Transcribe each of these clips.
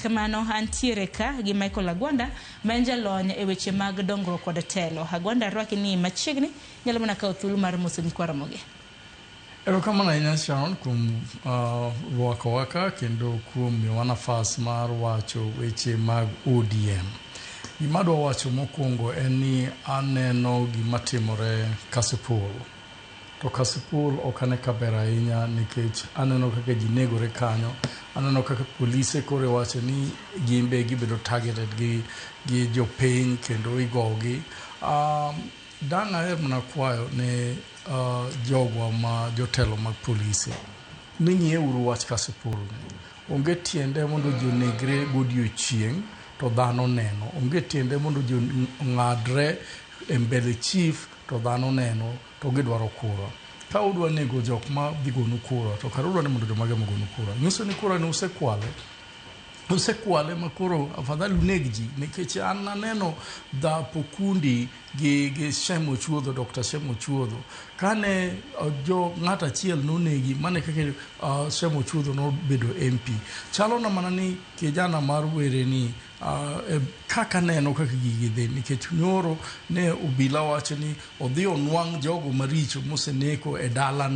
Kamano antiere ka gi Michael Agwanda manja lony e weche mag dongruok kod telo. Agwanda rwaki ni machiegni nyalo mana kawo thuolo mar moso gi kwaramoge. Erokamano ahinya Sharon kuom rwako waka kendo kuom miyowa nafas mar wacho weche mag ODM. Gima adwa wacho mokwongo en ni aneno gima timore Kasipul. To Kasipul ok ane kaber ahinya nikech aneno kaka ji negore kanyo. Aneno kaka polise koro wacho ni gimbe gibedo targeted gi jopiny kendo igogi. Dang' aher mana kwayo ne jogwa ma jotelo mag polise ni ng'iyeuru wach Kasipul. Onge tiende mondo ji onegre godiechieng' to dhano neno. Onge tiende mondo ji ong'adre e mbele chief to dhano neno to gidwaro kura. Ka udwa nego jok ma dhi gonu kura to kare udwa ni mondo jomage mogonu kura. Nyiso ni kura ni usekwale ma koro afadhali uneg ji nikech an aneno dhapo kundi gi Shem Ochuodho, Dr. Shem Ochuodho. Kane ng'at achiel nonegi mane kaka Shem Ochuodho nobedo MP. Chalo na mana ni kijana mar were ni kaka neno kaka gigi dhi nikech nyoro ne obila wacho ni odhi onwang' jogo maricho moseneko e dala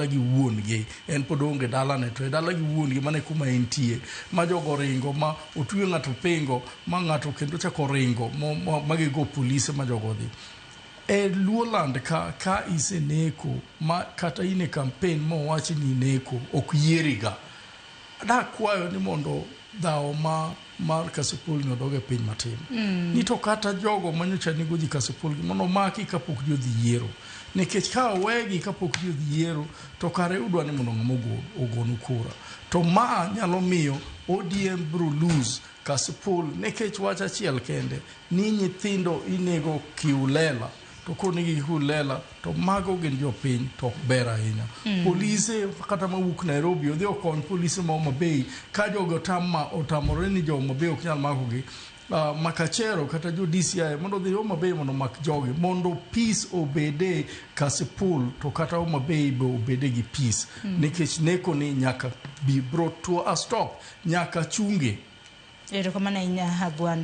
gi wuon gi. En pod onge dala ne to e dala gi wuon gi mane kuma entie ma jogo ringo ma otwe ng'ato pingo ma ng'ato kendo chako ringo magigo polise ma jogo dhi. E Luoland ka iseneko ma kata ine campaign mo wachi ni neko ok yieriga. Da kwayo ni mondo dhawo mar Kasipul no doge piny matin. Ni to kata jogo manyocha nigo ji Kasipul mondo maki kapok ji odhi yiero. Nikech ka owegi kapok ji odhi yiero to kare udwa ni mondo ng'ama ogonu kura. To ma nyalo miyo ODM bro lose Kasipul nikech wach achiel kende ni nyithindo inego kiulela. To konegi hulela to mago gin jopiny to ber ahinya. Polise kata mawuok Nairobi odhi okony polise ma Homa Bay ka jogo otamore ni jo Homa Bay ok nyal makogi. Makachero kata jo DCI mondo dhi Homa Bay mondo mak jogi mondo peace obede Kasipul to kata Homa Bay be obede gi peace. Nikech neko ni nyaka be brought to a stop nyaka chunge. Erokamano ahinya Agwanda.